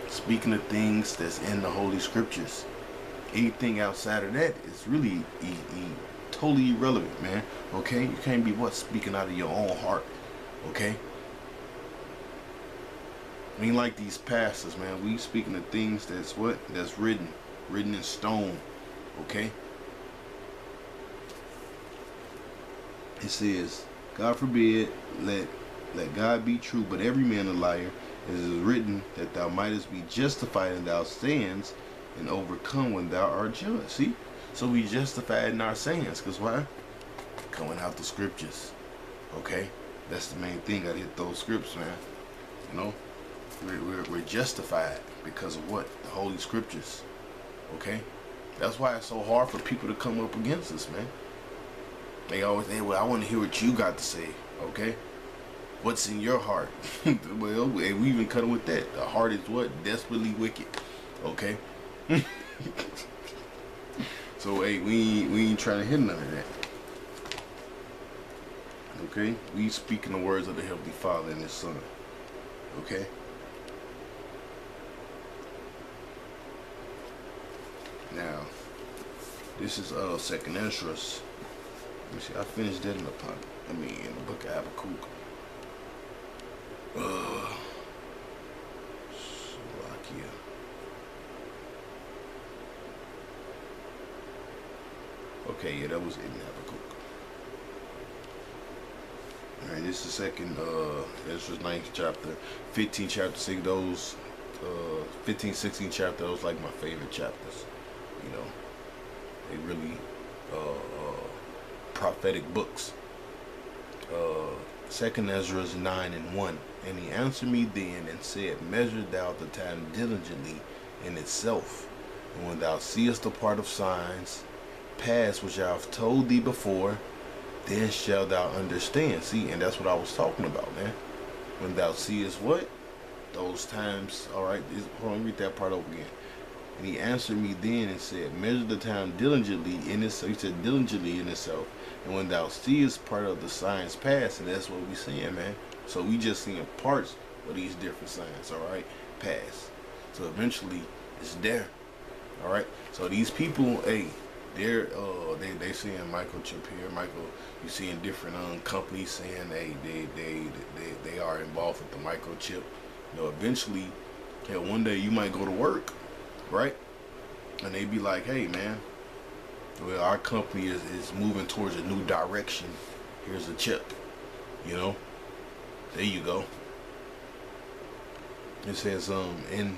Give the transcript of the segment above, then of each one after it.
Speaking of things that's in the Holy Scriptures. Anything outside of that is really totally irrelevant, man. Okay? You can't be speaking out of your own heart. Okay? We ain't like these pastors, man. We speaking of things that's written in stone. Okay? It says, God forbid, let God be true, but every man a liar. It is written that thou mightest be justified in thy sayings and overcome when thou art judged. See? So we justified in our sayings. Because why? Coming out the scriptures. Okay? That's the main thing. Gotta hit those scripts, man. You know? We're justified because of what? The Holy Scriptures. Okay? That's why it's so hard for people to come up against us, man. They always say, well, I want to hear what you got to say. Okay? What's in your heart? Well, we even cut it with that. The heart is what? Desperately wicked. Okay? So, hey, we ain't trying to hit none of that. Okay? We speaking the words of the Heavenly Father and His Son. Okay? Now, this is Second Esdras. Let me see. I finished that in the book of Habakkuk. Slovakia. Okay, yeah, that was in Habakkuk. Alright, this is second Esdras 9th chapter, 15 chapter 6. Those 15, 16 chapter, those like my favorite chapters. You know, they really prophetic books. Second Esdras 9:1. And he answered me then and said, measure thou the time diligently in itself, and when thou seest the part of signs past which I have told thee before, then shalt thou understand. See, and that's what I was talking about, man. When thou seest what? Those times. Alright, hold on, read that part over again. And he answered me then and said, measure the time diligently in itself. He said, diligently in itself. And when thou seest part of the signs past, and that's what we seeing, man. So we just seeing parts of these different signs, alright, past. So eventually it's there. Alright. So these people, hey, they seeing microchip here, you seeing different companies saying they are involved with the microchip. You know, eventually, yeah, one day you might go to work, right? And they be like, hey man, well, our company is moving towards a new direction. Here's a chip. You know? There you go. It says, and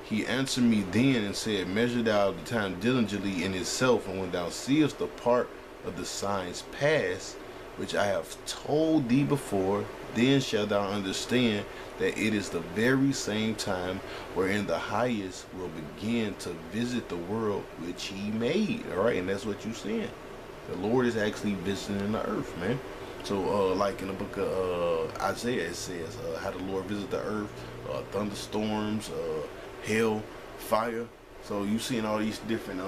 he answered me then and said, measure thou the time diligently in itself, and when thou seest the part of the signs past, which I have told thee before, then shalt thou understand that it is the very same time wherein the highest will begin to visit the world which he made. Alright, and that's what you're seeing. The Lord is actually visiting the earth, man. So, like in the book of Isaiah, it says how the Lord visits the earth, thunderstorms, hail, fire. So you seeing all these different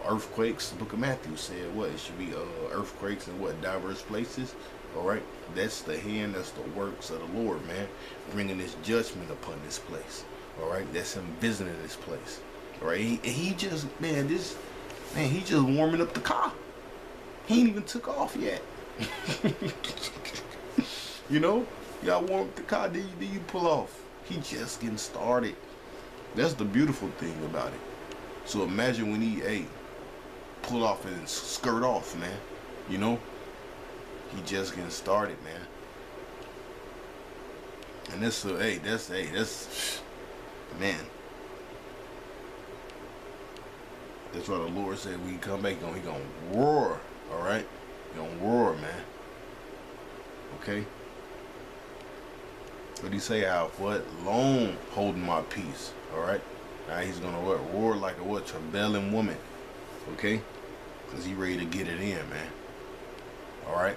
earthquakes. The book of Matthew said what? It should be earthquakes in what? Diverse places. Alright? That's the hand, that's the works of the Lord, man. Bringing his judgment upon this place. Alright? That's him visiting this place. Alright? He just, he just warming up the car. He ain't even took off yet. You know? Y'all warm up the car, then you pull off. He just getting started. That's the beautiful thing about it. So imagine when he pull off and skirt off, man. You know? He just getting started, man. And that's man. That's why the Lord said when he come back, he gonna roar. Alright? He gonna roar, man. Okay? What he say out? What? Long holding my peace. Alright? Now he's gonna what? Roar like a travailing woman. Okay? Cause he ready to get it in, man. Alright?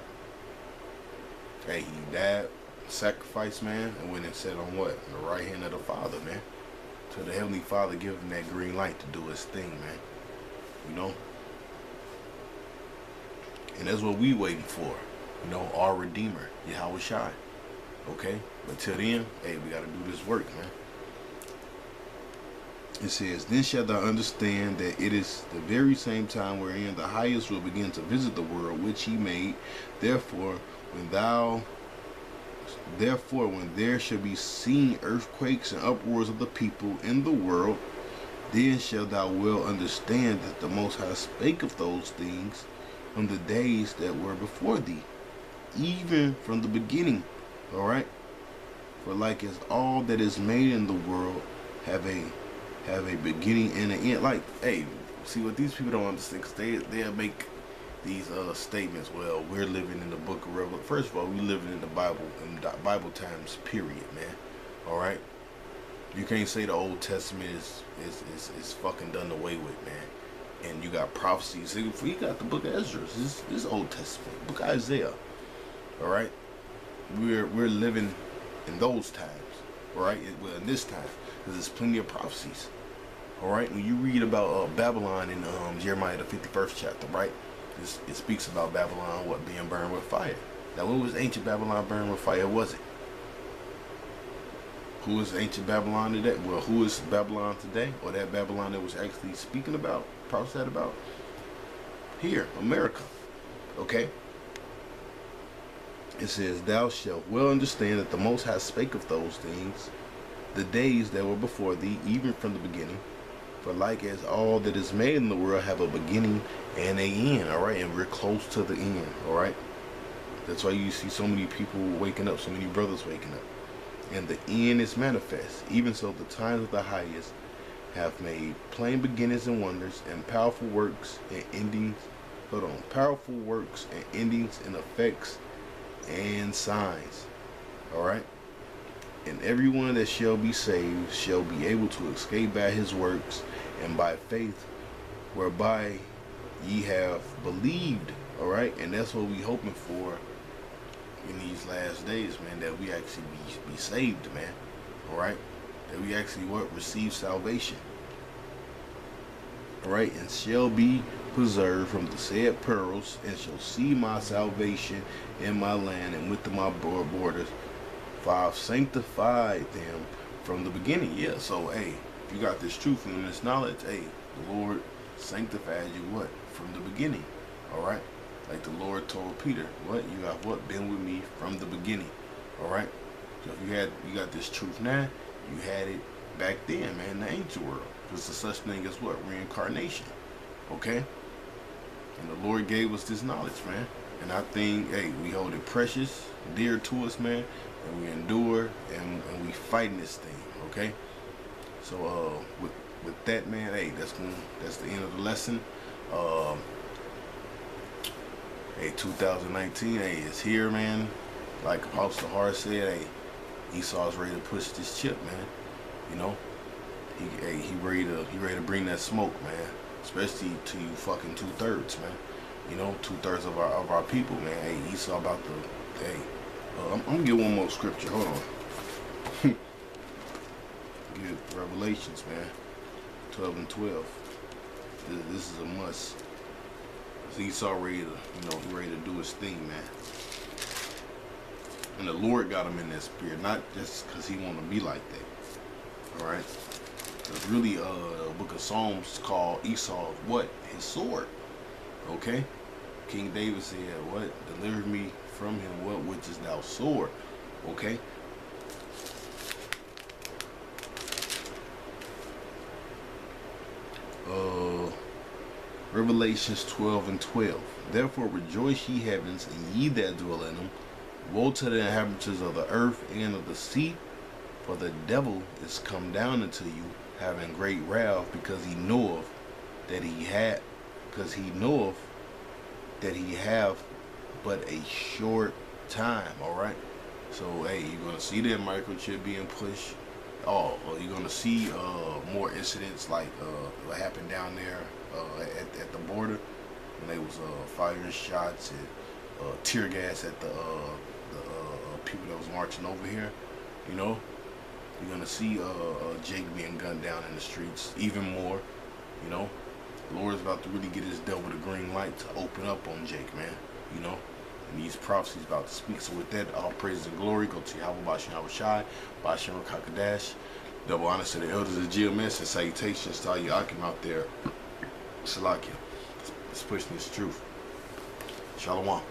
Hey, he died, sacrificed, man, and went and sat on what? On the right hand of the Father, man. So the Heavenly Father give him that green light to do his thing, man. You know? And that's what we waiting for. You know, our Redeemer, Yahweh Shai. Okay? But till then, hey, we gotta do this work, man. It says, then shalt thou understand that it is the very same time wherein the highest will begin to visit the world which he made. Therefore, when there shall be seen earthquakes and uproars of the people in the world, then shalt thou well understand that the Most High spake of those things from the days that were before thee, even from the beginning. Alright? For like as all that is made in the world have a beginning and an end. Like, hey, see what these people don't understand, because they'll make these statements. Well, we're living in the book of Revelation. First of all, we living in the Bible times, period, man. Alright? You can't say the Old Testament is fucking done away with, man. And you got prophecies. You got the book of Ezra. This Old Testament. Book of Isaiah. Alright? We're living in those times. Alright? Well, in this time. Because there's plenty of prophecies. Alright? When you read about Babylon in Jeremiah the 51st chapter, right? It speaks about Babylon, being burned with fire. Now, when was ancient Babylon burned with fire? Was it? Who is ancient Babylon today? Well, who is Babylon today? Or that Babylon that was actually speaking about, prophesied about? Here, America. Okay? It says, thou shalt well understand that the Most High spake of those things, the days that were before thee, even from the beginning. For like as all that is made in the world have a beginning and a end. Alright? And we're close to the end. Alright? That's why you see so many people waking up, so many brothers waking up. And the end is manifest. Even so, the times of the highest have made plain beginnings and wonders, and powerful works and endings. Powerful works and endings and effects and signs. Alright? And everyone that shall be saved shall be able to escape by his works and by faith, whereby ye have believed. Alright? And that's what we hoping for in these last days, man, that we actually be saved, man. Alright? That we actually receive salvation. Alright? And shall be preserved from the said perils, and shall see my salvation in my land and within my borders. For I've sanctified them from the beginning. Yeah, so hey, if you got this truth and this knowledge, hey, the Lord sanctified you what? From the beginning. Alright? Like the Lord told Peter, what? You have what? Been with me from the beginning. Alright? So if you got this truth now, you had it back then, man, in the ancient world. There's a such thing as what? Reincarnation. Okay? And the Lord gave us this knowledge, man. And I think, hey, we hold it precious, dear to us, man. And we endure and we fighting this thing, okay? So with that, man, hey, that's the end of the lesson. Hey, 2019, hey, it's here, man. Like Apostle Hart said, hey, Esau's ready to push this chip, man. You know, he ready to bring that smoke, man. Especially to you fucking 2/3, man. You know, 2/3 of our people, man. Hey, Esau about to, hey, I'm gonna get one more scripture. Hold on. Get Revelations, man. 12 and 12. This is a must. Esau ready to do his thing, man. And the Lord got him in that spirit, not just because he want to be like that. All right. It's really the book of Psalms called Esau what? His sword. Okay. King David said, what? Deliver me from him, what? Which is thou sword. Okay. Revelations 12 and 12. Therefore rejoice, ye heavens, and ye that dwell in them. Woe to the inhabitants of the earth and of the sea, for the devil is come down unto you, having great wrath, because he knoweth that he have but a short time. All right. So hey, you're gonna see that microchip being pushed. Oh, you're gonna see more incidents like what happened down there at the border when they was firing shots and tear gas at the people that was marching over here. You know, you're gonna see Jake being gunned down in the streets even more. You know, the Lord's about to really get his devil the green light to open up on Jake, man. You know, and these prophecies about to speak. So with that, all praise and glory go to Yahweh Bashem Yahweh Shai, Bashem Rakakadash. Double honors to the elders of GMS and salutations to all you Akim out there. Salakia. Let's push this truth. Shalom.